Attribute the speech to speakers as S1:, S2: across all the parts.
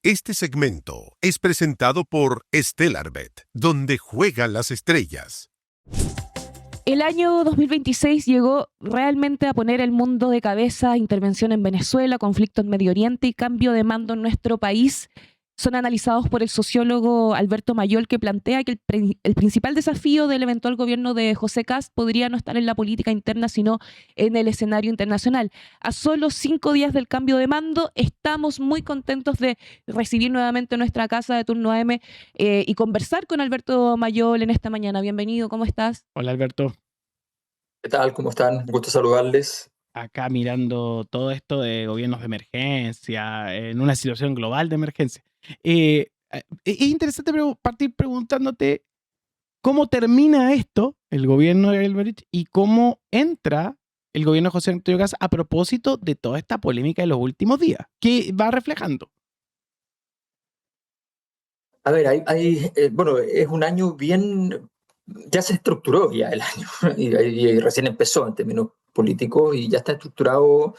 S1: Este segmento es presentado por Stellarbet, donde juegan las estrellas.
S2: El año 2026 llegó realmente a poner el mundo de cabeza: intervención en Venezuela, conflicto en Medio Oriente y cambio de mando en nuestro país. Son analizados por el sociólogo Alberto Mayol, que plantea que el principal desafío del eventual gobierno de José Kast podría no estar en la política interna, sino en el escenario internacional. A solo 5 días del cambio de mando, estamos muy contentos de recibir nuevamente nuestra casa de Turno AM y conversar con Alberto Mayol en esta mañana. Bienvenido, ¿cómo estás?
S3: Hola Alberto,
S4: ¿Qué tal? ¿Cómo están? Un gusto saludarles.
S3: acá mirando todo esto de gobiernos de emergencia, en una situación global de emergencia. Es interesante partir preguntándote cómo termina esto, el gobierno de Gabriel Boric, y cómo entra el gobierno de José Antonio Kast a propósito de toda esta polémica de los últimos días. ¿Qué va reflejando?
S4: A ver, bueno, es un año bien, ya se estructuró ya el año y recién empezó en términos políticos y ya está estructurado.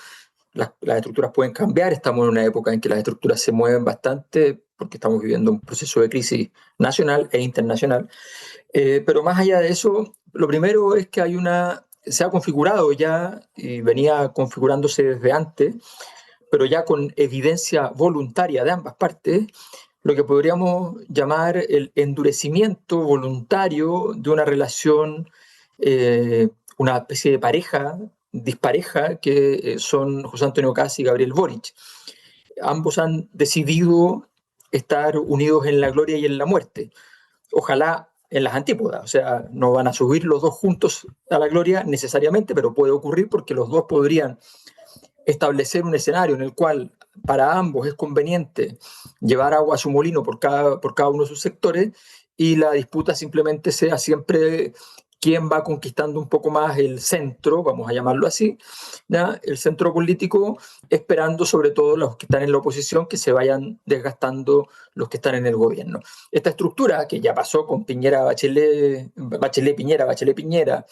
S4: Las estructuras pueden cambiar, estamos en una época en que las estructuras se mueven bastante porque estamos viviendo un proceso de crisis nacional e internacional. Pero más allá de eso, lo primero es que se ha configurado ya y venía configurándose desde antes, pero ya con evidencia voluntaria de ambas partes, lo que podríamos llamar el endurecimiento voluntario de una relación, una especie de pareja, dispareja, que son José Antonio Kast y Gabriel Boric. Ambos han decidido estar unidos en la gloria y en la muerte. Ojalá en las antípodas, o sea, no van a subir los dos juntos a la gloria necesariamente, pero puede ocurrir porque los dos podrían establecer un escenario en el cual para ambos es conveniente llevar agua a su molino por cada uno de sus sectores y la disputa simplemente sea siempre quién va conquistando un poco más el centro, vamos a llamarlo así, ¿ya? El centro político, esperando sobre todo los que están en la oposición que se vayan desgastando los que están en el gobierno. Esta estructura que ya pasó con Piñera-Bachelet, Bachelet-Piñera, Bachelet-Piñera,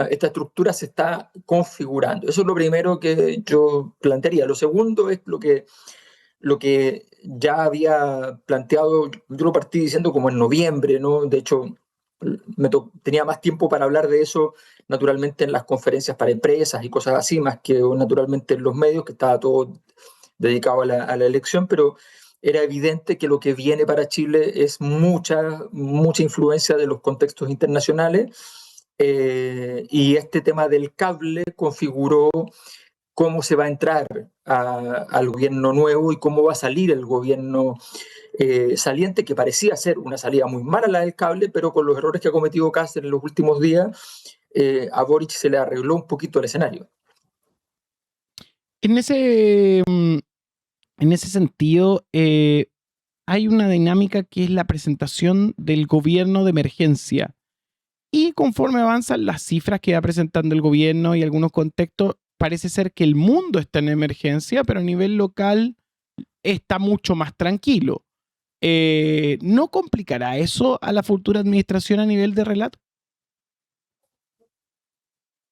S4: esta estructura se está configurando. Eso es lo primero que yo plantearía. Lo segundo es lo que ya había planteado, yo lo partí diciendo como en noviembre, ¿no? De hecho, tenía más tiempo para hablar de eso naturalmente en las conferencias para empresas y cosas así, más que naturalmente en los medios, que estaba todo dedicado a la elección, pero era evidente que lo que viene para Chile es mucha influencia de los contextos internacionales, y este tema del cable configuró cómo se va a entrar al gobierno nuevo y cómo va a salir el gobierno saliente, que parecía ser una salida muy mala la del cable, pero con los errores que ha cometido Kast en los últimos días, a Boric se le arregló un poquito el escenario.
S3: En ese sentido, hay una dinámica que es la presentación del gobierno de emergencia. Y conforme avanzan las cifras que va presentando el gobierno y algunos contextos, parece ser que el mundo está en emergencia, pero a nivel local está mucho más tranquilo. ¿No complicará eso a la futura administración a nivel de relato?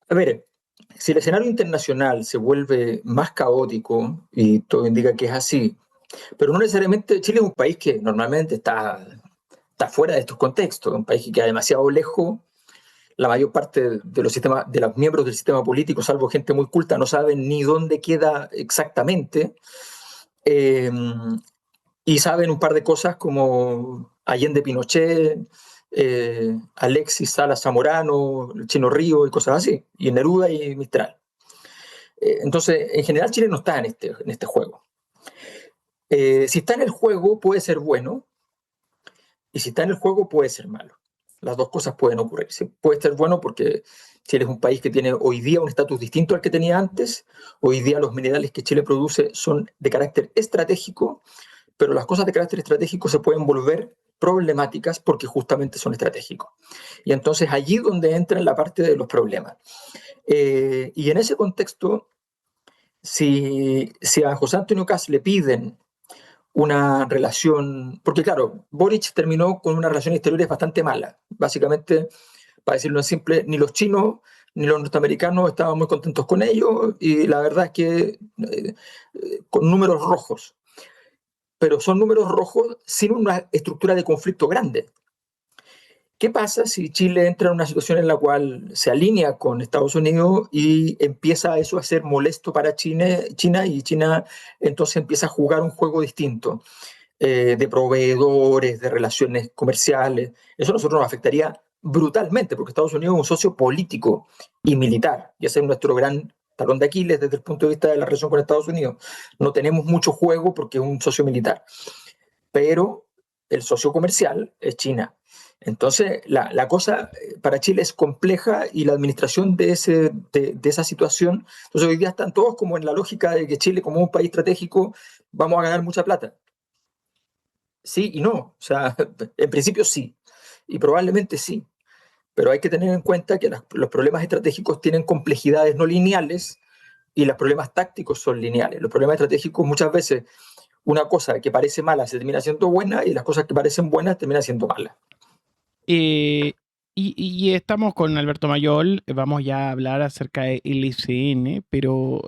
S4: A ver, si el escenario internacional se vuelve más caótico, y todo indica que es así, pero no necesariamente Chile es un país que normalmente está fuera de estos contextos, un país que queda demasiado lejos. La mayor parte de los miembros del sistema político, salvo gente muy culta, no saben ni dónde queda exactamente, y saben un par de cosas como Allende Pinochet, Alexis Salas Zamorano, Chino Río y cosas así, y Neruda y Mistral. Entonces, en general Chile no está en este juego. Si está en el juego puede ser bueno, y si está en el juego puede ser malo. Las dos cosas pueden ocurrir. Puede ser bueno porque Chile es un país que tiene hoy día un estatus distinto al que tenía antes. Hoy día los minerales que Chile produce son de carácter estratégico, pero las cosas de carácter estratégico se pueden volver problemáticas porque justamente son estratégicos. Y entonces allí donde entra la parte de los problemas. Y en ese contexto, si a José Antonio Kast le piden una relación, porque claro, Boric terminó con una relación exterior bastante mala. Básicamente, para decirlo en simple, ni los chinos ni los norteamericanos estaban muy contentos con ellos, y la verdad es que con números rojos. pero son números rojos sin una estructura de conflicto grande. ¿Qué pasa si Chile entra en una situación en la cual se alinea con Estados Unidos y empieza eso a ser molesto para China y China entonces empieza a jugar un juego distinto de proveedores, de relaciones comerciales? Eso a nosotros nos afectaría brutalmente porque Estados Unidos es un socio político y militar y ese es nuestro gran talón de Aquiles desde el punto de vista de la relación con Estados Unidos. No tenemos mucho juego porque es un socio militar, pero el socio comercial es China. Entonces, la cosa para Chile es compleja y la administración de esa situación, entonces hoy día están todos como en la lógica de que Chile como un país estratégico vamos a ganar mucha plata. Sí y no, o sea, en principio sí, y probablemente sí, pero hay que tener en cuenta que los problemas estratégicos tienen complejidades no lineales y los problemas tácticos son lineales. Los problemas estratégicos muchas veces una cosa que parece mala se termina siendo buena y las cosas que parecen buenas terminan siendo malas.
S3: Y estamos con Alberto Mayol, vamos ya a hablar acerca del ICN, pero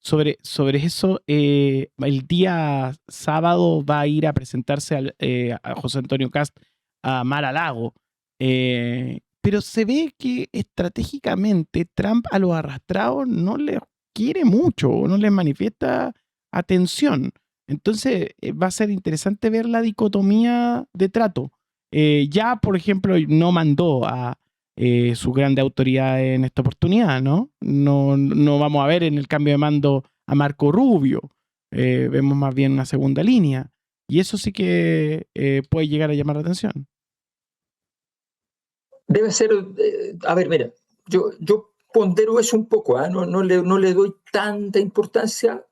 S3: sobre eso, el día sábado va a ir a presentarse a José Antonio Kast a Mar-a-Lago, pero se ve que estratégicamente Trump a los arrastrados no les quiere mucho, no les manifiesta atención. Entonces va a ser interesante ver la dicotomía de trato. Ya, por ejemplo, no mandó a su grande autoridad en esta oportunidad, ¿no? No vamos a ver en el cambio de mando a Marco Rubio. Vemos más bien una segunda línea. Y eso sí que puede llegar a llamar la atención.
S4: Debe ser, a ver, mira, yo pondero eso un poco, ¿eh? No le doy tanta importancia,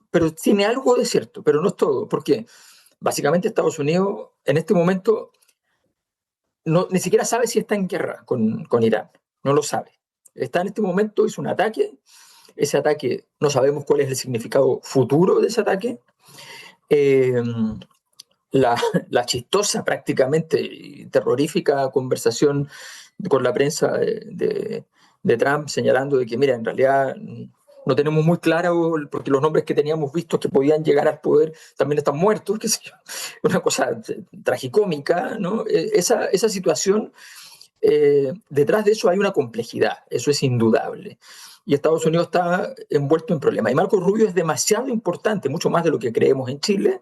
S4: pero tiene algo de cierto, pero no es todo, porque básicamente Estados Unidos en este momento ni siquiera sabe si está en guerra con Irán, no lo sabe. Está en este momento, hizo un ataque, ese ataque no sabemos cuál es el significado futuro de ese ataque. La chistosa prácticamente y terrorífica conversación con la prensa de Trump señalando de que, mira, en realidad no tenemos muy claro, porque los nombres que teníamos vistos que podían llegar al poder también están muertos, qué sé yo, una cosa tragicómica, ¿no? Esa situación, detrás de eso hay una complejidad, eso es indudable. Y Estados Unidos está envuelto en problemas. Y Marco Rubio es demasiado importante, mucho más de lo que creemos en Chile,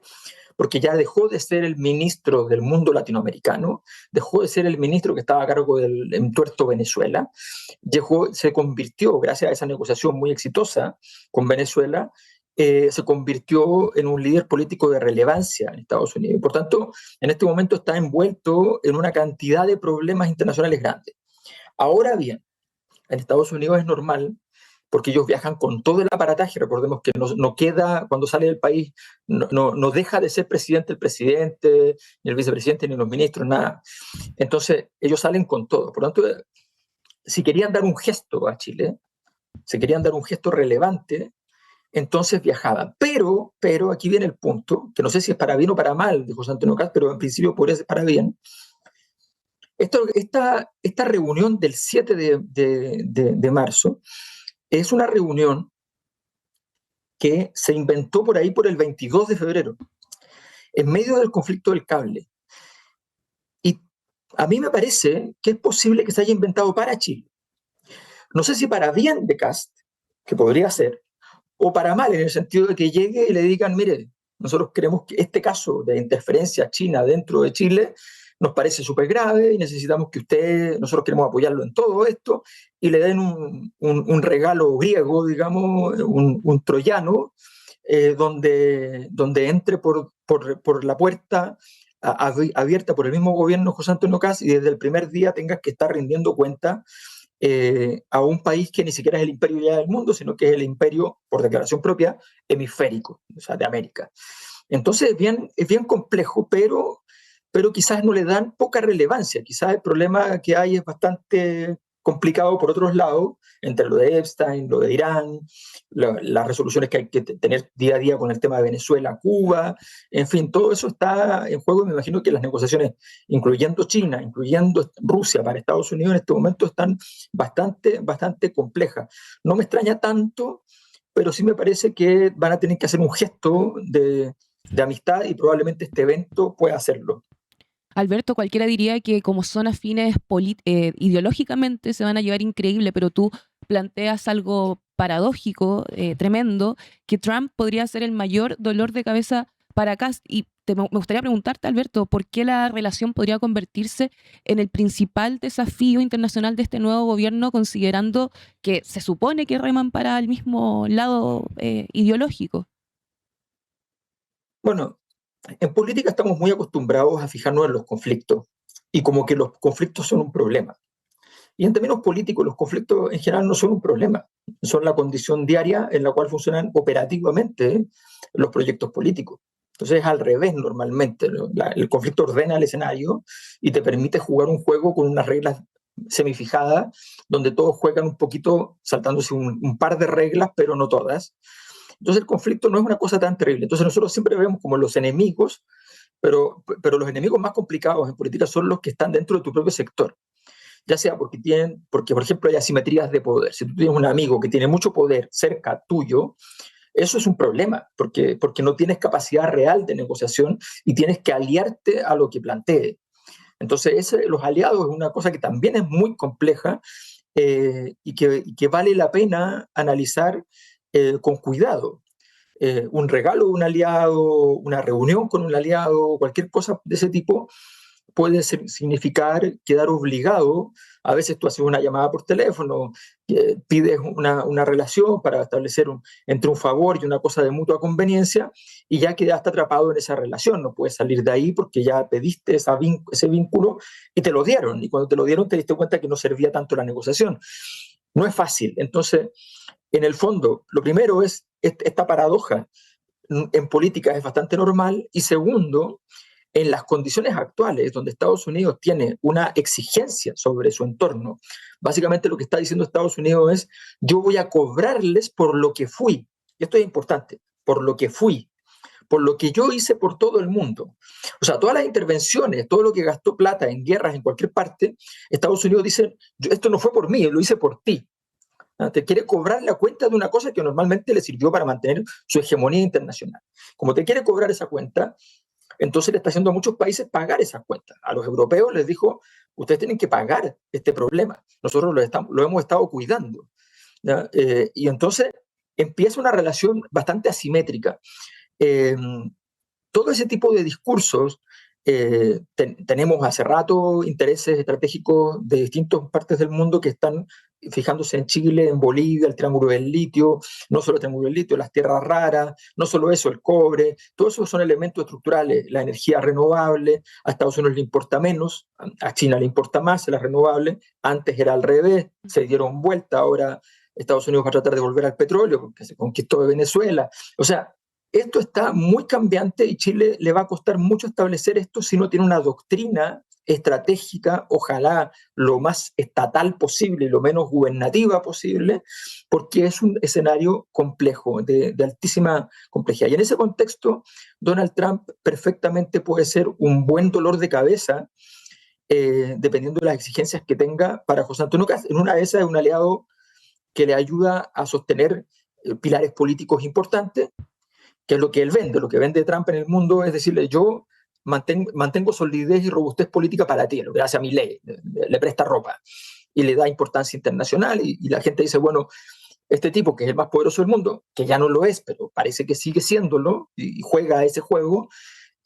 S4: porque ya dejó de ser el ministro del mundo latinoamericano, dejó de ser el ministro que estaba a cargo del entuerto Venezuela, se convirtió, gracias a esa negociación muy exitosa con Venezuela, se convirtió en un líder político de relevancia en Estados Unidos. Por tanto, en este momento está envuelto en una cantidad de problemas internacionales grandes. Ahora bien, en Estados Unidos es normal porque ellos viajan con todo el aparataje. Recordemos que no queda, cuando sale del país, no deja de ser presidente el presidente, ni el vicepresidente, ni los ministros, nada. Entonces, ellos salen con todo. Por lo tanto, si querían dar un gesto a Chile, si querían dar un gesto relevante, entonces viajaban. Pero aquí viene el punto, que no sé si es para bien o para mal, dijo José Antonio Kast, pero en principio podría ser para bien. Esta reunión del 7 de marzo es una reunión que se inventó por ahí por el 22 de febrero, en medio del conflicto del cable. Y a mí me parece que es posible que se haya inventado para Chile. No sé si para bien de Kast, que podría ser, o para mal, en el sentido de que llegue y le digan, mire, nosotros creemos que este caso de interferencia china dentro de Chile nos parece súper grave y necesitamos que nosotros queremos apoyarlo en todo esto, y le den un regalo griego, digamos, un troyano, donde entre por la puerta abierta por el mismo gobierno José Antonio Kast y desde el primer día tengas que estar rindiendo cuenta a un país que ni siquiera es el imperio ya del mundo, sino que es el imperio, por declaración propia, hemisférico, o sea, de América. Entonces es bien complejo, pero quizás no le dan poca relevancia. Quizás el problema que hay es bastante complicado por otros lados, entre lo de Epstein, lo de Irán, las resoluciones que hay que tener día a día con el tema de Venezuela, Cuba, en fin, todo eso está en juego y me imagino que las negociaciones, incluyendo China, incluyendo Rusia para Estados Unidos, en este momento están bastante complejas. No me extraña tanto, pero sí me parece que van a tener que hacer un gesto de de amistad y probablemente este evento pueda hacerlo.
S2: Alberto, cualquiera diría que como son afines ideológicamente se van a llevar increíble, pero tú planteas algo paradójico, tremendo, que Trump podría ser el mayor dolor de cabeza para Kast. Y me gustaría preguntarte, Alberto, ¿por qué la relación podría convertirse en el principal desafío internacional de este nuevo gobierno, considerando que se supone que reman para el mismo lado ideológico?
S4: Bueno, en política estamos muy acostumbrados a fijarnos en los conflictos y como que los conflictos son un problema. Y en términos políticos, los conflictos en general no son un problema, son la condición diaria en la cual funcionan operativamente los proyectos políticos. Entonces es al revés normalmente, ¿no? El conflicto ordena el escenario y te permite jugar un juego con unas reglas semifijadas, donde todos juegan un poquito, saltándose un par de reglas, pero no todas. Entonces el conflicto no es una cosa tan terrible. Entonces nosotros siempre vemos como los enemigos, pero los enemigos más complicados en política son los que están dentro de tu propio sector. Ya sea porque, por ejemplo, hay asimetrías de poder. Si tú tienes un amigo que tiene mucho poder cerca tuyo, eso es un problema, porque no tienes capacidad real de negociación y tienes que aliarte a lo que plantee. Entonces, los aliados es una cosa que también es muy compleja y que vale la pena analizar con cuidado. Un regalo de un aliado, una reunión con un aliado, cualquier cosa de ese tipo puede significar quedar obligado. A veces tú haces una llamada por teléfono, pides una relación para establecer entre un favor y una cosa de mutua conveniencia y ya quedaste atrapado en esa relación. No puedes salir de ahí porque ya pediste ese vínculo y te lo dieron. Y cuando te lo dieron te diste cuenta que no servía tanto la negociación. No es fácil. Entonces, en el fondo, lo primero es esta paradoja. En política es bastante normal. Y segundo, en las condiciones actuales, donde Estados Unidos tiene una exigencia sobre su entorno, básicamente lo que está diciendo Estados Unidos es: yo voy a cobrarles por lo que fui. Y esto es importante, por lo que fui, por lo que yo hice por todo el mundo. O sea, todas las intervenciones, todo lo que gastó plata en guerras en cualquier parte, Estados Unidos dice: esto no fue por mí, lo hice por ti. Te quiere cobrar la cuenta de una cosa que normalmente le sirvió para mantener su hegemonía internacional. Como te quiere cobrar esa cuenta, entonces le está haciendo a muchos países pagar esas cuentas. A los europeos les dijo: ustedes tienen que pagar este problema. Nosotros lo hemos estado cuidando. Y entonces empieza una relación bastante asimétrica. Todo ese tipo de discursos, tenemos hace rato intereses estratégicos de distintas partes del mundo que están fijándose en Chile, en Bolivia, el triángulo del litio, no solo el triángulo del litio, las tierras raras, no solo eso, el cobre, todos esos son elementos estructurales, la energía renovable. A Estados Unidos le importa menos, a China le importa más las renovables, antes era al revés, se dieron vuelta, ahora Estados Unidos va a tratar de volver al petróleo porque se conquistó de Venezuela. O sea, esto está muy cambiante y Chile le va a costar mucho establecer esto si no tiene una doctrina estratégica, ojalá lo más estatal posible y lo menos gubernativa posible, porque es un escenario complejo, de altísima complejidad. Y en ese contexto, Donald Trump perfectamente puede ser un buen dolor de cabeza, dependiendo de las exigencias que tenga para José Antonio Kast. En una de esas es un aliado que le ayuda a sostener pilares políticos importantes, que es lo que él vende. Lo que vende Trump en el mundo es decirle: yo mantengo solidez y robustez política para ti, lo que hace a Milei, le presta ropa y le da importancia internacional y la gente dice: bueno, este tipo que es el más poderoso del mundo, que ya no lo es, pero parece que sigue siéndolo y juega a ese juego,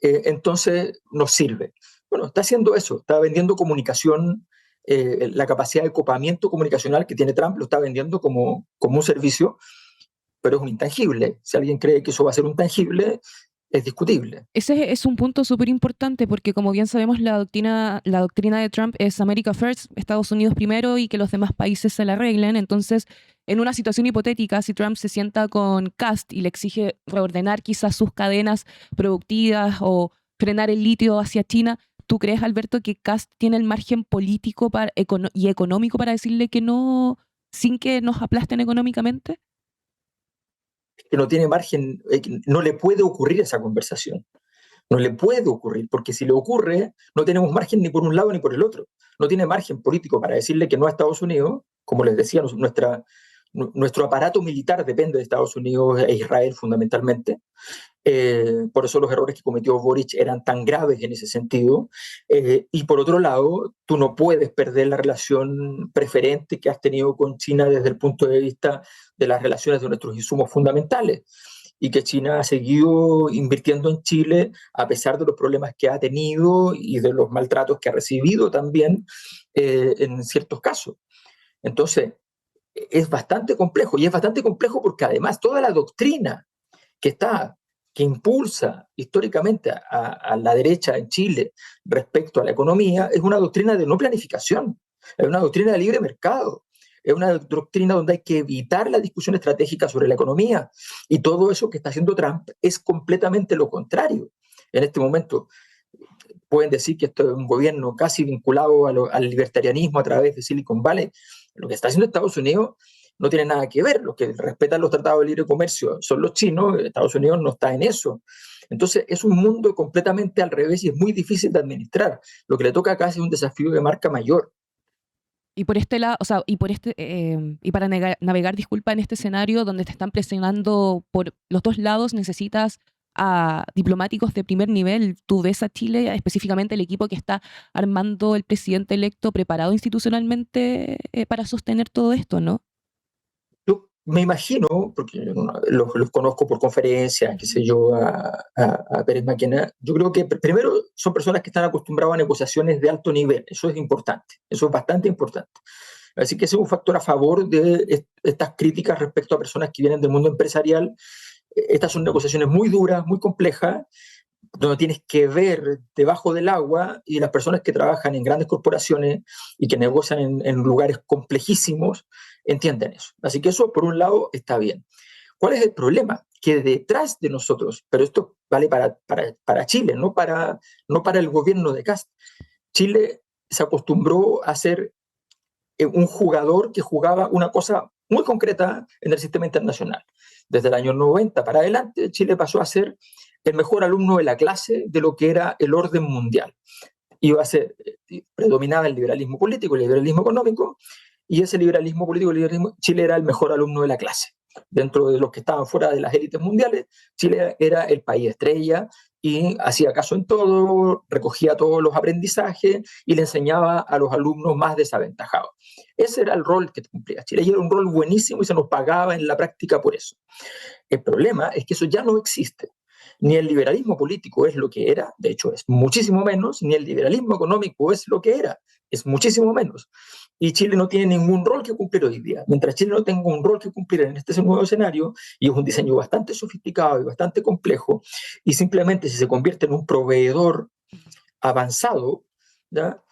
S4: entonces nos sirve. Bueno, está haciendo eso, está vendiendo comunicación, la capacidad de copamiento comunicacional que tiene Trump lo está vendiendo como un servicio, pero es un intangible. Si alguien cree que eso va a ser un tangible, es discutible.
S2: Ese es un punto súper importante porque, como bien sabemos, la doctrina de Trump es America First, Estados Unidos primero y que los demás países se la arreglen. Entonces, en una situación hipotética, si Trump se sienta con Kast y le exige reordenar quizás sus cadenas productivas o frenar el litio hacia China, ¿tú crees, Alberto, que Kast tiene el margen político y económico para decirle que no, sin que nos aplasten económicamente?
S4: Que no tiene margen, no le puede ocurrir esa conversación. No le puede ocurrir, porque si le ocurre, no tenemos margen ni por un lado ni por el otro. No tiene margen político para decirle que no a Estados Unidos. Como les decía, Nuestro aparato militar depende de Estados Unidos e Israel fundamentalmente. Por eso los errores que cometió Boric eran tan graves en ese sentido. Y por otro lado, tú no puedes perder la relación preferente que has tenido con China desde el punto de vista de las relaciones de nuestros insumos fundamentales. Y que China ha seguido invirtiendo en Chile a pesar de los problemas que ha tenido y de los maltratos que ha recibido también en ciertos casos. Entonces, es bastante complejo, y es bastante complejo porque además toda la doctrina que impulsa históricamente a la derecha en Chile respecto a la economía es una doctrina de no planificación, es una doctrina de libre mercado, es una doctrina donde hay que evitar la discusión estratégica sobre la economía, y todo eso que está haciendo Trump es completamente lo contrario. En este momento pueden decir que esto es un gobierno casi vinculado al libertarianismo a través de Silicon Valley. Lo que está haciendo Estados Unidos no tiene nada que ver. Los que respetan los tratados de libre comercio son los chinos. Estados Unidos no está en eso. Entonces es un mundo completamente al revés y es muy difícil de administrar. Lo que le toca acá es un desafío de marca mayor.
S2: Y por este lado, o sea, y para navegar, disculpa, en este escenario donde te están presionando por los dos lados, necesitas a diplomáticos de primer nivel. Tú ves a Chile, específicamente el equipo que está armando el presidente electo, preparado institucionalmente para sostener todo esto, ¿no?
S4: Yo me imagino, porque los conozco por conferencias, qué sé yo, a Pérez Maquena, yo creo que primero son personas que están acostumbradas a negociaciones de alto nivel. Eso es importante, eso es bastante importante. Así que ese es un factor a favor de estas críticas respecto a personas que vienen del mundo empresarial. Estas son negociaciones muy duras, muy complejas, donde tienes que ver debajo del agua, y las personas que trabajan en grandes corporaciones y que negocian en lugares complejísimos entienden eso. Así que eso, por un lado, está bien. ¿Cuál es el problema? Que detrás de nosotros, pero esto vale para Chile, no para el gobierno de Kast. Chile se acostumbró a ser un jugador que jugaba una cosa muy concreta en el sistema internacional. Desde el año 90 para adelante, Chile pasó a ser el mejor alumno de la clase de lo que era el orden mundial. Predominaba el liberalismo político, el liberalismo económico, y ese liberalismo político, Chile era el mejor alumno de la clase. Dentro de los que estaban fuera de las élites mundiales, Chile era el país estrella y hacía caso en todo, recogía todos los aprendizajes y le enseñaba a los alumnos más desaventajados. Ese era el rol que cumplía Chile, y era un rol buenísimo y se nos pagaba en la práctica por eso. El problema es que eso ya no existe. Ni el liberalismo político es lo que era, de hecho es muchísimo menos, ni el liberalismo económico es lo que era, es muchísimo menos. Y Chile no tiene ningún rol que cumplir hoy día. Mientras Chile no tenga un rol que cumplir en este nuevo escenario, y es un diseño bastante sofisticado y bastante complejo, y simplemente si se convierte en un proveedor avanzado, ¿ya?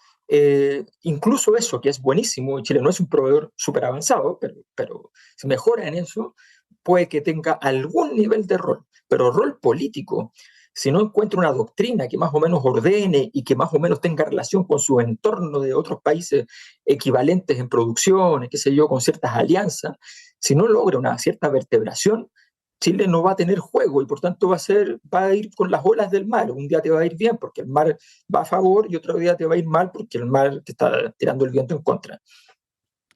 S4: Incluso eso, que es buenísimo, Chile no es un proveedor súper avanzado, pero si mejora en eso, puede que tenga algún nivel de rol, pero rol político. Si no encuentra una doctrina que más o menos ordene y que más o menos tenga relación con su entorno de otros países equivalentes en producción, qué sé yo, con ciertas alianzas, si no logra una cierta vertebración, Chile no va a tener juego, y por tanto va a ir con las olas del mar. Un día te va a ir bien porque el mar va a favor, y otro día te va a ir mal porque el mar te está tirando el viento en contra.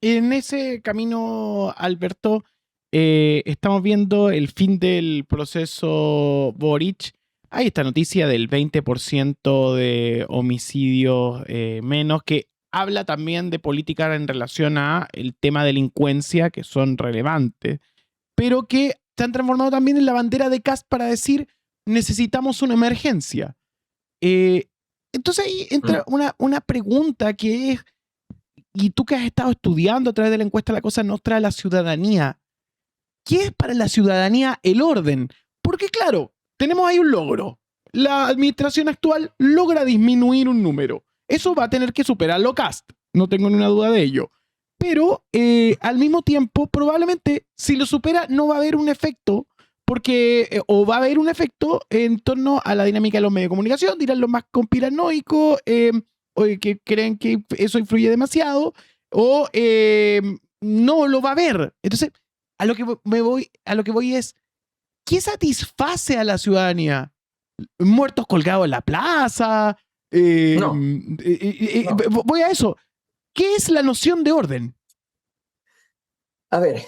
S3: En ese camino, Alberto, estamos viendo el fin del proceso Boric. Hay esta noticia del 20% de homicidios menos, que habla también de política en relación a el tema de delincuencia, que son relevantes, pero que se han transformado también en la bandera de Kast para decir necesitamos una emergencia. Entonces ahí entra una pregunta que es, y tú que has estado estudiando a través de la encuesta La Cosa Nostra a la ciudadanía, ¿qué es para la ciudadanía el orden? Porque claro, tenemos ahí un logro. La administración actual logra disminuir un número. Eso va a tener que superarlo Kast, no tengo ninguna duda de ello. Pero al mismo tiempo, probablemente, si lo supera, no va a haber un efecto, o va a haber un efecto en torno a la dinámica de los medios de comunicación, dirán los más conspiranoicos, o que creen que eso influye demasiado, o no lo va a haber. Entonces, a lo que voy es, ¿qué satisface a la ciudadanía? ¿Muertos colgados en la plaza?
S4: No.
S3: Voy a eso. ¿Qué es la noción de orden?
S4: A ver,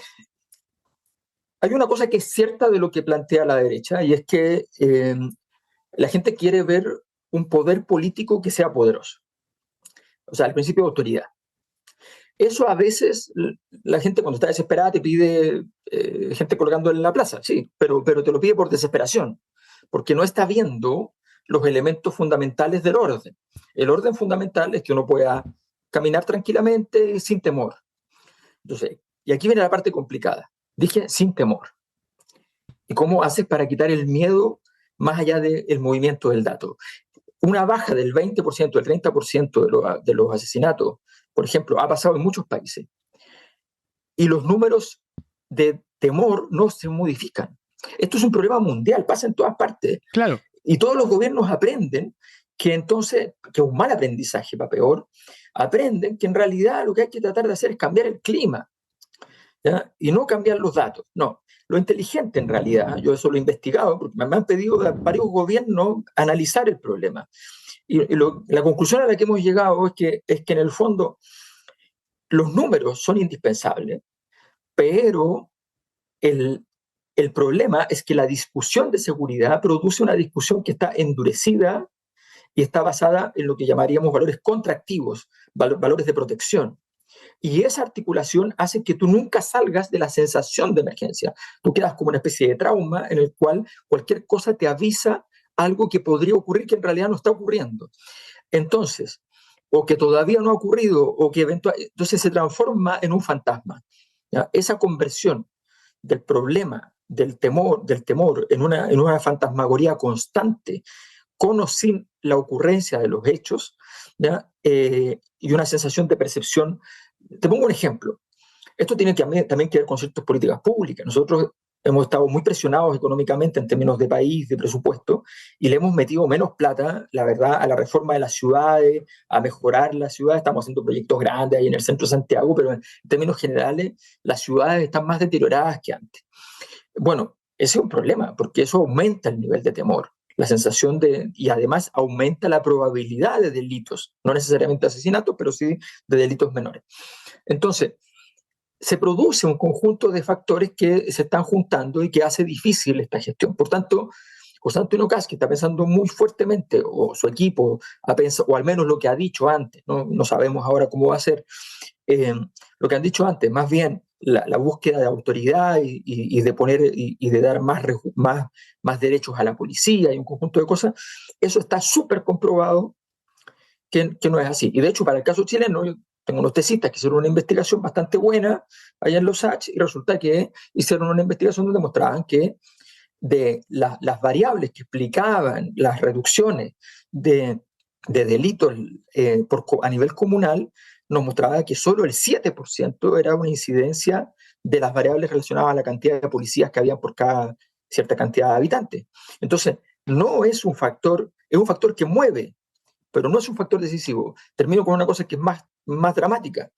S4: hay una cosa que es cierta de lo que plantea la derecha, y es que la gente quiere ver un poder político que sea poderoso. O sea, el principio de autoridad. Eso a veces la gente cuando está desesperada te pide gente colgando en la plaza, sí, pero te lo pide por desesperación, porque no está viendo los elementos fundamentales del orden. El orden fundamental es que uno pueda caminar tranquilamente sin temor. Entonces, y aquí viene la parte complicada. Dije sin temor. ¿Y cómo haces para quitar el miedo más allá del movimiento del dato? Una baja del 20%, del 30% de los asesinatos, por ejemplo, ha pasado en muchos países. Y los números de temor no se modifican. Esto es un problema mundial, pasa en todas partes.
S3: Claro.
S4: Y todos los gobiernos aprenden que entonces, que es un mal aprendizaje, para peor, aprenden que en realidad lo que hay que tratar de hacer es cambiar el clima, ¿ya? Y no cambiar los datos. No, lo inteligente en realidad, yo eso lo he investigado, porque me han pedido a varios gobiernos analizar el problema. Y la conclusión a la que hemos llegado es que en el fondo los números son indispensables, pero el problema es que la discusión de seguridad produce una discusión que está endurecida y está basada en lo que llamaríamos valores contractivos, valores de protección. Y esa articulación hace que tú nunca salgas de la sensación de emergencia. Tú quedas como una especie de trauma en el cual cualquier cosa te avisa algo que podría ocurrir que en realidad no está ocurriendo. Entonces, o que todavía no ha ocurrido, o que eventualmente, entonces se transforma en un fantasma, ¿ya? Esa conversión del problema, del temor en una fantasmagoría constante, con o sin la ocurrencia de los hechos, ¿ya? Y una sensación de percepción. Te pongo un ejemplo. Esto tiene también que ver con ciertas políticas públicas. Nosotros hemos estado muy presionados económicamente en términos de país, de presupuesto, y le hemos metido menos plata, la verdad, a la reforma de las ciudades, a mejorar las ciudades. Estamos haciendo proyectos grandes ahí en el centro de Santiago, pero en términos generales las ciudades están más deterioradas que antes. Bueno, ese es un problema, porque eso aumenta el nivel de temor, la sensación y además aumenta la probabilidad de delitos, no necesariamente asesinatos, pero sí de delitos menores. Entonces, se produce un conjunto de factores que se están juntando y que hace difícil esta gestión. Por tanto, José Antonio Kast, que está pensando muy fuertemente, o su equipo, o al menos lo que ha dicho antes, no sabemos ahora cómo va a ser, lo que han dicho antes, más bien la búsqueda de autoridad y de poner y de dar más derechos a la policía y un conjunto de cosas, eso está súper comprobado que no es así. Y de hecho, para el caso chileno, yo tengo unos tesistas que hicieron una investigación bastante buena allá en los H, y resulta que hicieron una investigación donde demostraban que de las variables que explicaban las reducciones de delitos a nivel comunal, nos mostraba que solo el 7% era una incidencia de las variables relacionadas a la cantidad de policías que habían por cada cierta cantidad de habitantes. Entonces, no es un factor, es un factor que mueve, pero no es un factor decisivo. Termino con una cosa que es más dramática.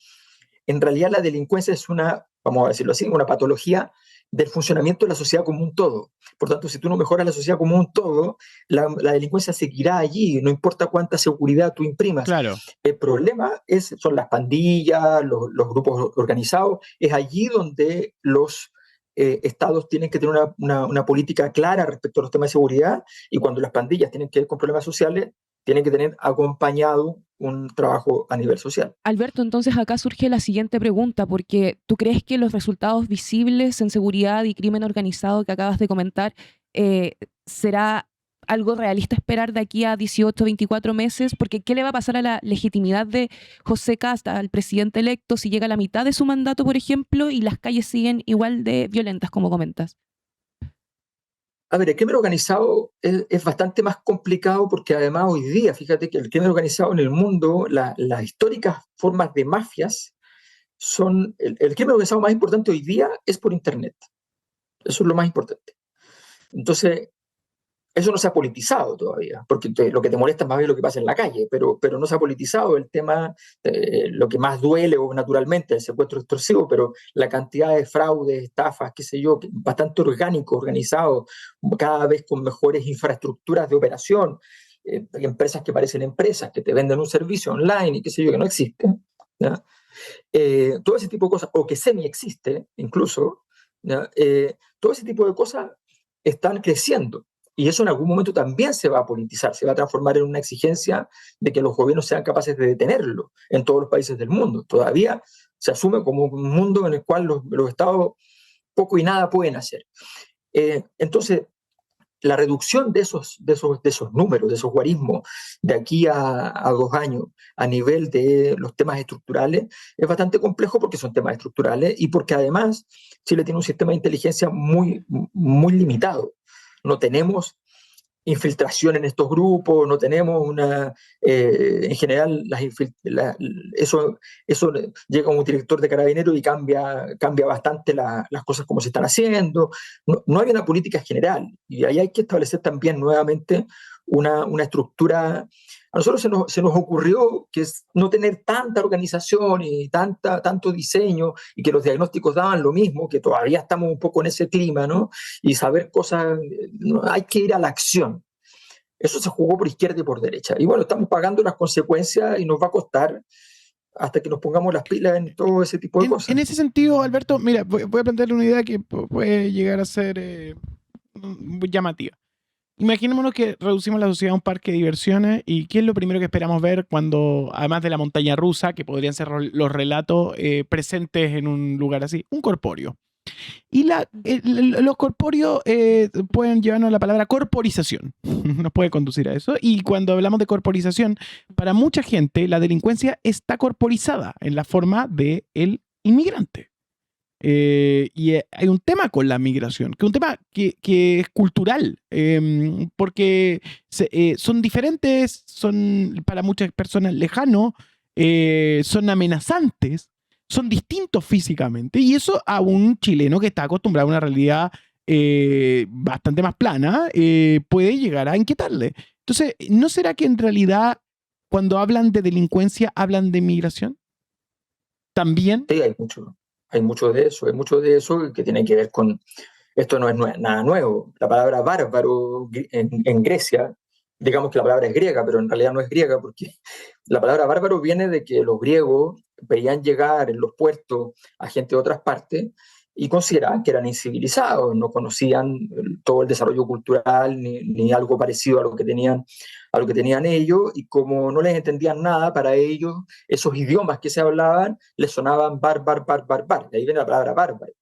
S4: En realidad la delincuencia es vamos a decirlo así, una patología del funcionamiento de la sociedad como un todo. Por tanto, si tú no mejoras la sociedad como un todo, la delincuencia seguirá allí, no importa cuánta seguridad tú imprimas.
S3: Claro.
S4: El problema son las pandillas, los grupos organizados, es allí donde los estados tienen que tener una política clara respecto a los temas de seguridad, y cuando las pandillas tienen que ver con problemas sociales, tienen que tener acompañado un trabajo a nivel social.
S2: Alberto, entonces acá surge la siguiente pregunta, porque ¿tú crees que los resultados visibles en seguridad y crimen organizado que acabas de comentar será algo realista esperar de aquí a 18, 24 meses? Porque ¿qué le va a pasar a la legitimidad de José Kast, al presidente electo, si llega a la mitad de su mandato, por ejemplo, y las calles siguen igual de violentas, como comentas?
S4: A ver, el crimen organizado es bastante más complicado, porque además hoy día, fíjate que el crimen organizado en el mundo, las históricas formas de mafias el crimen organizado más importante hoy día es por Internet. Eso es lo más importante. Entonces, eso no se ha politizado todavía, porque lo que te molesta es más bien lo que pasa en la calle, pero no se ha politizado el tema, lo que más duele o naturalmente el secuestro extorsivo, pero la cantidad de fraudes, estafas, qué sé yo, bastante orgánico, organizado, cada vez con mejores infraestructuras de operación, empresas que parecen empresas, que te venden un servicio online y qué sé yo, que no existen, ¿ya? Todo ese tipo de cosas, o que semi-existe incluso, ¿ya? Todo ese tipo de cosas están creciendo. Y eso en algún momento también se va a politizar, se va a transformar en una exigencia de que los gobiernos sean capaces de detenerlo en todos los países del mundo. Todavía se asume como un mundo en el cual los estados poco y nada pueden hacer. Entonces, la reducción de esos números, de esos guarismos, de aquí a 2 años, a nivel de los temas estructurales, es bastante complejo porque son temas estructurales y porque además Chile tiene un sistema de inteligencia muy, muy limitado. No tenemos infiltración en estos grupos, no tenemos en general, eso llega a un director de Carabineros y cambia bastante las cosas como se están haciendo, no hay una política general, y ahí hay que establecer también nuevamente una estructura. A nosotros se nos ocurrió que es no tener tanta organización y tanto diseño, y que los diagnósticos daban lo mismo, que todavía estamos un poco en ese clima, ¿no? Y saber cosas, hay que ir a la acción. Eso se jugó por izquierda y por derecha. Y bueno, estamos pagando las consecuencias y nos va a costar hasta que nos pongamos las pilas en todo ese tipo de cosas.
S3: En ese sentido, Alberto, mira, voy a plantearle una idea que puede llegar a ser llamativa. Imaginémonos que reducimos la sociedad a un parque de diversiones y ¿qué es lo primero que esperamos ver cuando, además de la montaña rusa, que podrían ser los relatos presentes en un lugar así? Un corpóreo. Y los corpóreos pueden llevarnos a la palabra corporización. Nos puede conducir a eso. Y cuando hablamos de corporización, para mucha gente la delincuencia está corporizada en la forma del inmigrante. Y hay un tema con la migración, que es un tema que es cultural, porque son diferentes, son para muchas personas lejanos, son amenazantes, son distintos físicamente, y eso a un chileno que está acostumbrado a una realidad bastante más plana puede llegar a inquietarle. Entonces, ¿no será que en realidad cuando hablan de delincuencia hablan de migración? ¿También?
S4: Sí, hay mucho de eso que tiene que ver con, esto no es nada nuevo. La palabra bárbaro en Grecia, digamos que la palabra es griega, pero en realidad no es griega, porque la palabra bárbaro viene de que los griegos veían llegar en los puertos a gente de otras partes y consideraban que eran incivilizados, no conocían todo el desarrollo cultural ni algo parecido a lo que tenían ellos, y como no les entendían nada, para ellos esos idiomas que se hablaban les sonaban bar, de ahí viene la palabra bárbaro.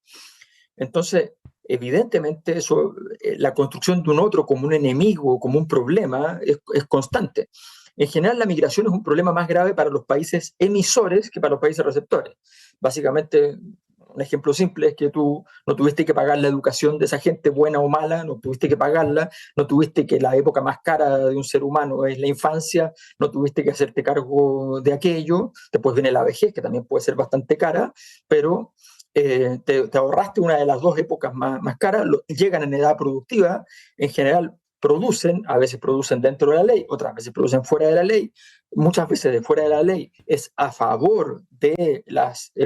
S4: Entonces, evidentemente la construcción de un otro como un enemigo, como un problema, es constante. En general, la migración es un problema más grave para los países emisores que para los países receptores. Básicamente, un ejemplo simple es que tú no tuviste que pagar la educación de esa gente, buena o mala, no tuviste que pagarla, no tuviste que la época más cara de un ser humano es la infancia, no tuviste que hacerte cargo de aquello, después viene la vejez, que también puede ser bastante cara, pero te ahorraste una de las dos épocas más caras, llegan en edad productiva, en general a veces producen dentro de la ley, otras veces producen fuera de la ley, muchas veces de fuera de la ley es a favor del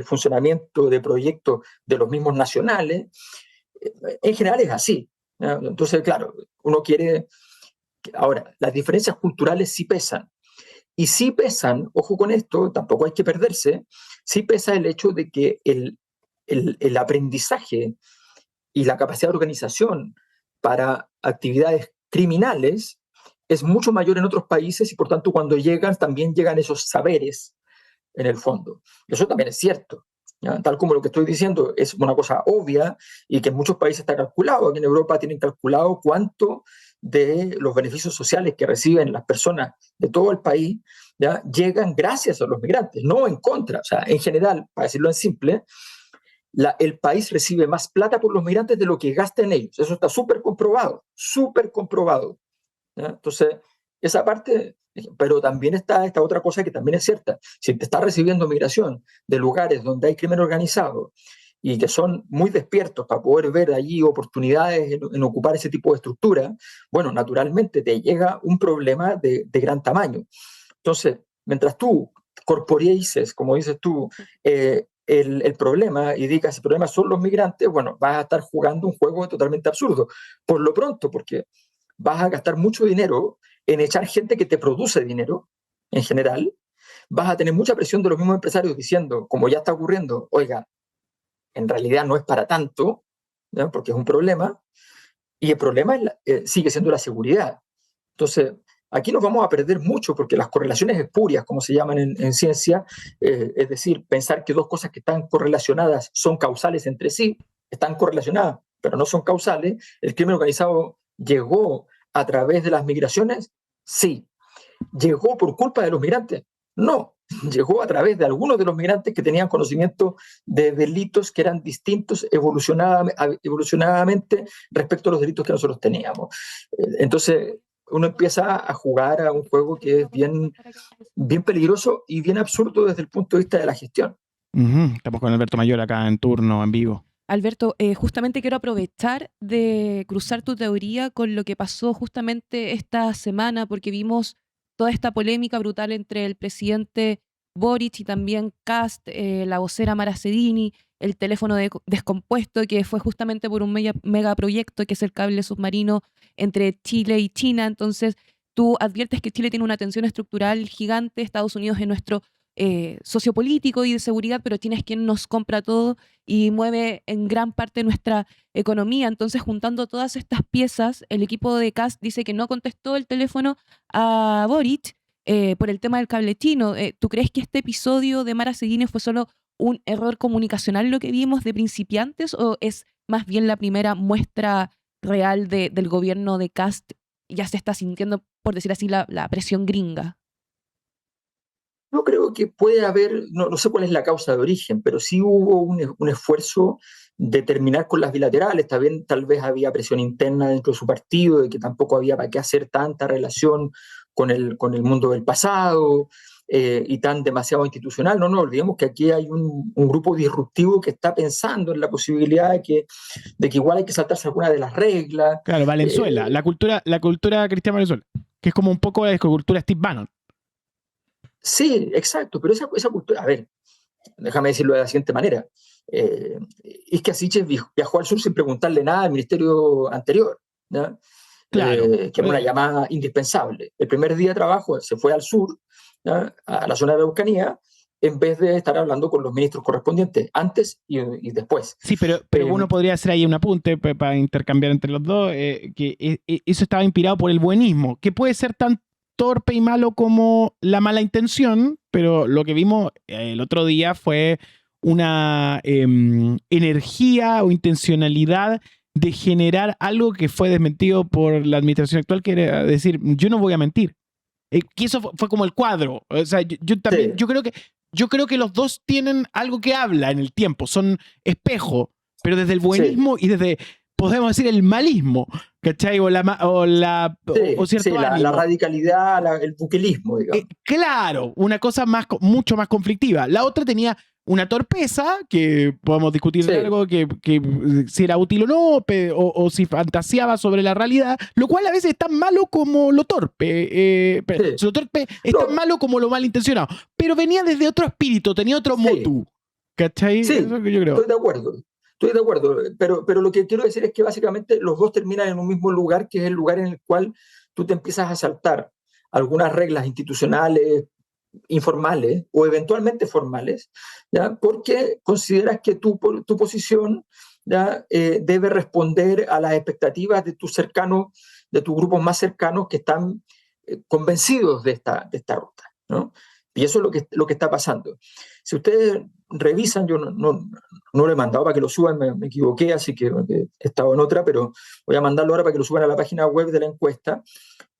S4: funcionamiento de proyectos de los mismos nacionales. En general es así, ¿no? Entonces, claro, uno quiere. Ahora, las diferencias culturales sí pesan. Y sí pesan, ojo con esto, tampoco hay que perderse, sí pesa el hecho de que el aprendizaje y la capacidad de organización para actividades criminales es mucho mayor en otros países, y por tanto cuando también llegan esos saberes en el fondo. Eso también es cierto, ¿ya? Tal como lo que estoy diciendo es una cosa obvia y que en muchos países está calculado. Aquí en Europa tienen calculado cuánto de los beneficios sociales que reciben las personas de todo el país, ¿ya?, llegan gracias a los migrantes, no en contra. O sea, en general, para decirlo en simple, el país recibe más plata por los migrantes de lo que gasta en ellos. Eso está súper comprobado, ¿ya? Entonces, esa parte, pero también está esta otra cosa que también es cierta. Si te está recibiendo migración de lugares donde hay crimen organizado y que son muy despiertos para poder ver allí oportunidades en ocupar ese tipo de estructura, bueno, naturalmente te llega un problema de gran tamaño. Entonces, mientras tú corporices, como dices tú, el problema y digas el problema son los migrantes, bueno, vas a estar jugando un juego totalmente absurdo. Por lo pronto, porque vas a gastar mucho dinero en echar gente que te produce dinero, en general, vas a tener mucha presión de los mismos empresarios diciendo, como ya está ocurriendo, oiga, en realidad no es para tanto, ¿ya? Porque es un problema, y el problema sigue siendo la seguridad. Entonces, aquí nos vamos a perder mucho porque las correlaciones espurias, como se llaman en ciencia, es decir, pensar que dos cosas que están correlacionadas son causales entre sí, están correlacionadas, pero no son causales. ¿El crimen organizado llegó a través de las migraciones? Sí. ¿Llegó por culpa de los migrantes? No. Llegó a través de algunos de los migrantes que tenían conocimiento de delitos que eran distintos evolucionadamente respecto a los delitos que nosotros teníamos. Entonces, uno empieza a jugar a un juego que es bien, bien peligroso y bien absurdo desde el punto de vista de la gestión.
S3: Estamos con Alberto Mayor acá en turno, en vivo.
S2: Alberto, justamente quiero aprovechar de cruzar tu teoría con lo que pasó justamente esta semana, porque vimos toda esta polémica brutal entre el presidente Boric y también Kast, la vocera Mara Sedini, el teléfono descompuesto, que fue justamente por un megaproyecto que es el cable submarino entre Chile y China. Entonces, tú adviertes que Chile tiene una tensión estructural gigante, Estados Unidos es nuestro sociopolítico y de seguridad, pero China es quien nos compra todo y mueve en gran parte nuestra economía. Entonces, juntando todas estas piezas, el equipo de Kast dice que no contestó el teléfono a Boric por el tema del cable chino. ¿Tú crees que este episodio de Mara Sedini fue solo un error comunicacional lo que vimos de principiantes o es más bien la primera muestra real del gobierno de Kast? Ya se está sintiendo, por decir así, la presión gringa.
S4: Yo creo que puede haber, no sé cuál es la causa de origen, pero sí hubo un esfuerzo de terminar con las bilaterales. También tal vez había presión interna dentro de su partido, de que tampoco había para qué hacer tanta relación con el mundo del pasado y tan demasiado institucional. No olvidemos que aquí hay un grupo disruptivo que está pensando en la posibilidad de que igual hay que saltarse alguna de las reglas.
S3: Claro, Valenzuela, la cultura cristiana Valenzuela, que es como un poco la cultura Steve Bannon.
S4: Sí, exacto, pero esa cultura, a ver, déjame decirlo de la siguiente manera, es que Siches viajó al sur sin preguntarle nada al ministerio anterior, ¿ya?
S3: Claro.
S4: Que era una llamada indispensable. El primer día de trabajo se fue al sur, ¿ya? A la zona de la Araucanía, en vez de estar hablando con los ministros correspondientes, antes y después.
S3: Sí, pero uno podría hacer ahí un apunte para intercambiar entre los dos, que eso estaba inspirado por el buenismo, que puede ser tan torpe y malo como la mala intención, pero lo que vimos el otro día fue una energía o intencionalidad de generar algo que fue desmentido por la administración actual, que era decir, yo no voy a mentir. Que eso fue como el cuadro. O sea, yo también, sí. Yo creo que los dos tienen algo que habla en el tiempo, son espejo, pero desde el buenismo y desde, podemos decir, el malismo, ¿cachai? O cierto
S4: la radicalidad, el buquelismo, digamos.
S3: Claro, una cosa mucho más conflictiva. La otra tenía una torpeza, que podemos discutir de algo, que si era útil o no, o si fantaseaba sobre la realidad, lo cual a veces es tan malo como lo torpe. Lo torpe es tan malo como lo malintencionado. Pero venía desde otro espíritu, tenía otro motu. ¿Cachai?
S4: Sí,
S3: eso es lo que yo creo.
S4: Estoy de acuerdo, pero lo que quiero decir es que básicamente los dos terminan en un mismo lugar, que es el lugar en el cual tú te empiezas a saltar algunas reglas institucionales, informales o eventualmente formales, ¿ya? Porque consideras que tu posición, ¿ya? Debe responder a las expectativas de tus cercanos, de tus grupos más cercanos que están convencidos de esta ruta, ¿no? Y eso es lo que está pasando. Si ustedes revisan, yo no lo he mandado para que lo suban, me equivoqué, así que he estado en otra, pero voy a mandarlo ahora para que lo suban a la página web de la encuesta,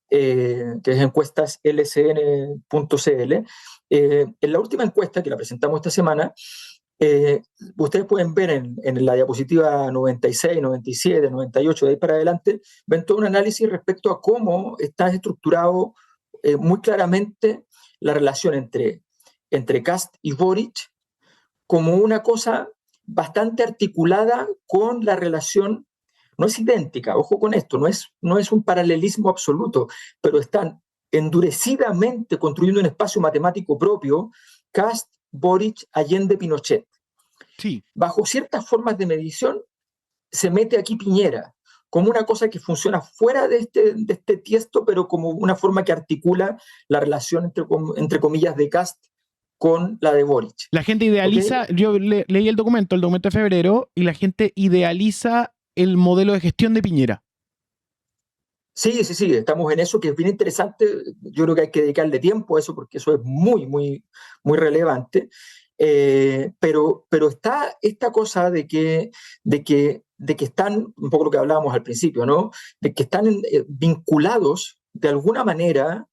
S4: que es encuestaslcn.cl. En la última encuesta que la presentamos esta semana, ustedes pueden ver en la diapositiva 96, 97, 98, de ahí para adelante, ven todo un análisis respecto a cómo está estructurado muy claramente la relación entre Kast y Boric como una cosa bastante articulada con la relación, no es idéntica, ojo con esto, no es un paralelismo absoluto, pero están endurecidamente construyendo un espacio matemático propio, Kast, Boric, Allende, Pinochet.
S3: Sí.
S4: Bajo ciertas formas de medición se mete aquí Piñera, como una cosa que funciona fuera de este tiesto, pero como una forma que articula la relación, entre comillas, de Kast con la de Boric.
S3: La gente idealiza,
S4: ¿Ok?
S3: yo leí el documento de febrero, y la gente idealiza el modelo de gestión de Piñera.
S4: Sí, sí, sí, estamos en eso, que es bien interesante. Yo creo que hay que dedicarle tiempo a eso porque eso es muy, muy, muy relevante. Pero está esta cosa de que están, un poco lo que hablábamos al principio, ¿no? De que están vinculados de alguna manera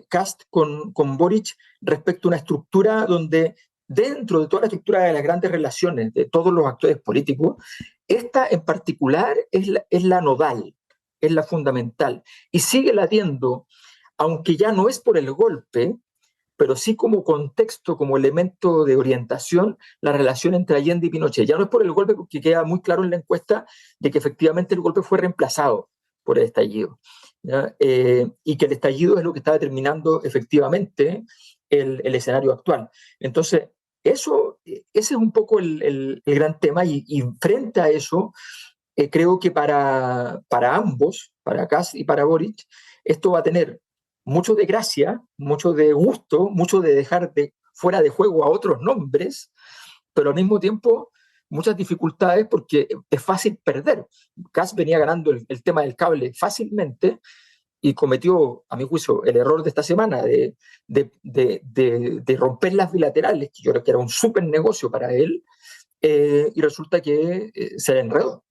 S4: Kast con Boric respecto a una estructura donde dentro de toda la estructura de las grandes relaciones de todos los actores políticos, esta en particular es la nodal, es la fundamental, y sigue latiendo, aunque ya no es por el golpe, pero sí como contexto, como elemento de orientación, la relación entre Allende y Pinochet. Ya no es por el golpe, porque queda muy claro en la encuesta de que efectivamente el golpe fue reemplazado por el estallido, y que el estallido es lo que está determinando efectivamente el escenario actual. Entonces, ese es un poco el gran tema, y frente a eso, creo que para ambos, para Kast y para Boric, esto va a tener mucho de gracia, mucho de gusto, mucho de dejar fuera de juego a otros nombres, pero al mismo tiempo muchas dificultades porque es fácil perder. Kast venía ganando el tema del cable fácilmente y cometió, a mi juicio, el error de esta semana de romper las bilaterales, que yo creo que era un súper negocio para él, y resulta que se enredó.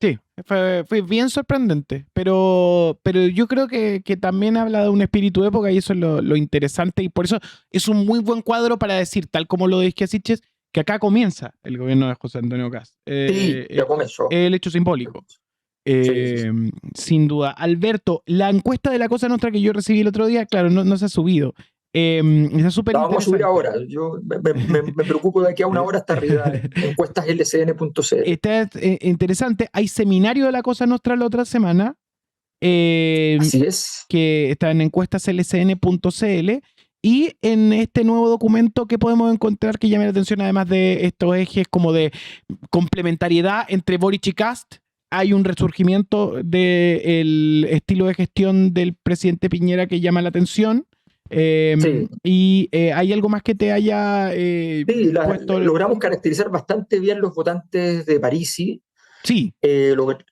S3: Sí, fue bien sorprendente, pero yo creo que también habla de un espíritu de época, y eso es lo interesante, y por eso es un muy buen cuadro para decir, tal como lo dice Siches, que acá comienza el gobierno de José Antonio Kast.
S4: Sí, ya comenzó.
S3: El hecho simbólico.
S4: Sí.
S3: Sin duda. Alberto, la encuesta de La Cosa Nostra que yo recibí el otro día, claro, no se ha subido. Está súper
S4: La vamos a subir
S3: interesante.
S4: ahora. Yo me preocupo de aquí a una hora está arriba en encuestaslcn.cl.
S3: Está interesante. Hay seminario de La Cosa Nostra la otra semana,
S4: Así es.
S3: que está en encuestaslcn.cl, y en este nuevo documento que podemos encontrar que llame la atención, además de estos ejes como de complementariedad entre Boric y Kast, hay un resurgimiento del estilo de gestión del presidente Piñera que llama la atención.
S4: Sí.
S3: Y ¿hay algo más que te haya
S4: Sí,
S3: puesto?
S4: logramos caracterizar bastante bien los votantes de Parisi.
S3: Sí,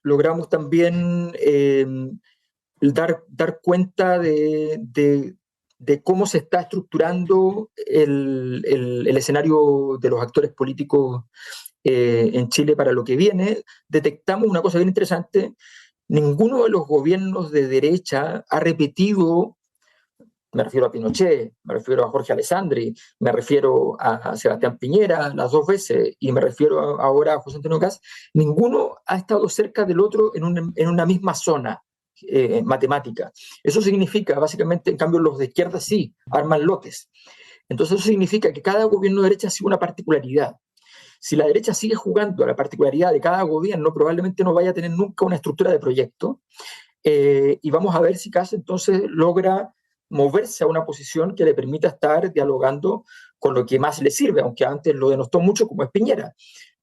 S4: Logramos también dar cuenta de cómo se está estructurando el escenario de los actores políticos en Chile para lo que viene. Detectamos una cosa bien interesante: ninguno de los gobiernos de derecha ha repetido, me refiero a Pinochet, me refiero a Jorge Alessandri, me refiero a Sebastián Piñera las dos veces, y me refiero ahora a José Antonio Kast, ninguno ha estado cerca del otro en una misma zona matemática. Eso significa, básicamente, en cambio, los de izquierda sí, arman lotes. Entonces eso significa que cada gobierno de derecha sigue una particularidad. Si la derecha sigue jugando a la particularidad de cada gobierno, probablemente no vaya a tener nunca una estructura de proyecto, y vamos a ver si Kast entonces logra moverse a una posición que le permita estar dialogando con lo que más le sirve, aunque antes lo denostó mucho, como es Piñera.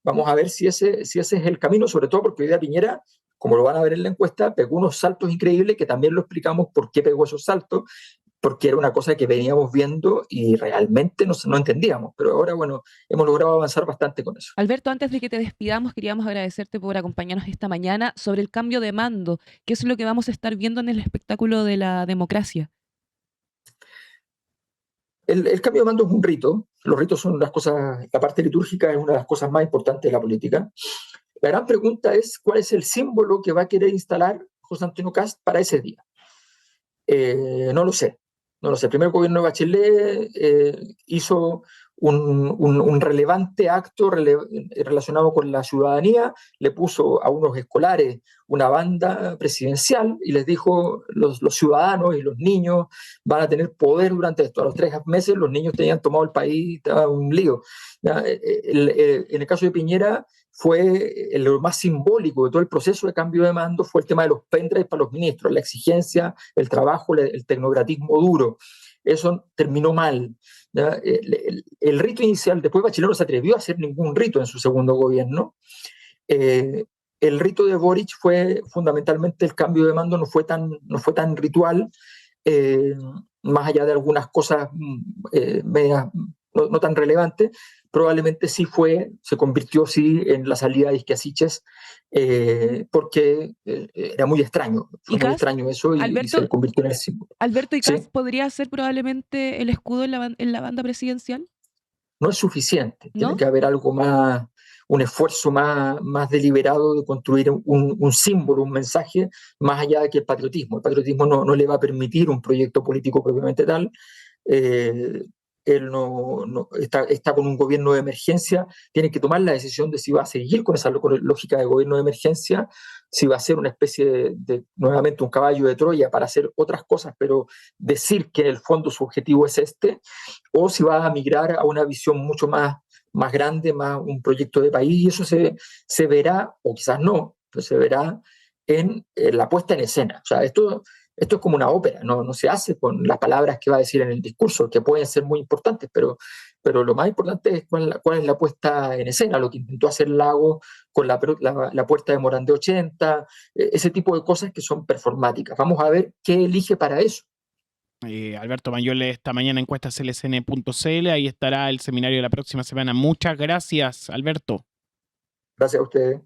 S4: Vamos a ver si ese es el camino, sobre todo porque hoy día Piñera, como lo van a ver en la encuesta, pegó unos saltos increíbles, que también lo explicamos por qué pegó esos saltos, porque era una cosa que veníamos viendo y realmente no entendíamos. Pero ahora, bueno, hemos logrado avanzar bastante con eso.
S2: Alberto, antes de que te despidamos, queríamos agradecerte por acompañarnos esta mañana sobre el cambio de mando, que es lo que vamos a estar viendo en el espectáculo de la democracia.
S4: El cambio de mando es un rito. Los ritos son las cosas, la parte litúrgica es una de las cosas más importantes de la política. La gran pregunta es: ¿cuál es el símbolo que va a querer instalar José Antonio Kast para ese día? No lo sé. El primer gobierno de Bachelet hizo un relevante acto relacionado con la ciudadanía, le puso a unos escolares una banda presidencial y les dijo: los ciudadanos y los niños van a tener poder durante esto. A los 3 meses los niños tenían tomado el país, estaba un lío. En el caso de Piñera fue lo más simbólico de todo el proceso de cambio de mando, fue el tema de los pendrives para los ministros, la exigencia, el trabajo, el tecnocratismo duro. Eso terminó mal. El rito inicial, después Bachelet no se atrevió a hacer ningún rito en su segundo gobierno. El rito de Boric fue fundamentalmente el cambio de mando, no fue tan ritual, más allá de algunas cosas medias no tan relevante, probablemente se convirtió sí en la salida de Isquiasiches, porque era muy extraño, fue
S2: ¿Y
S4: muy
S2: Kast?
S4: extraño eso y
S2: Alberto,
S4: se convirtió en el símbolo.
S2: Alberto y
S4: ¿Sí?
S2: Kast podría ser probablemente el escudo en la banda presidencial,
S4: No es suficiente, tiene
S2: ¿no?
S4: que haber algo más, un esfuerzo más deliberado de construir un símbolo, un mensaje, más allá de que el patriotismo. El patriotismo no le va a permitir un proyecto político propiamente tal. Eh, Él está con un gobierno de emergencia, tiene que tomar la decisión de si va a seguir con esa lógica de gobierno de emergencia, si va a ser una especie nuevamente un caballo de Troya para hacer otras cosas, pero decir que en el fondo su objetivo es este, o si va a migrar a una visión mucho más grande, más un proyecto de país, y eso se verá, o quizás no, pero se verá en la puesta en escena. O sea, esto es como una ópera, no se hace con las palabras que va a decir en el discurso, que pueden ser muy importantes, pero lo más importante es cuál es la puesta en escena, lo que intentó hacer Lago con la puerta de Morandé 80, ese tipo de cosas que son performáticas. Vamos a ver qué elige para eso.
S3: Alberto Mayole, esta mañana encuestas LSN.cl, ahí estará el seminario de la próxima semana. Muchas gracias, Alberto.
S4: Gracias a ustedes.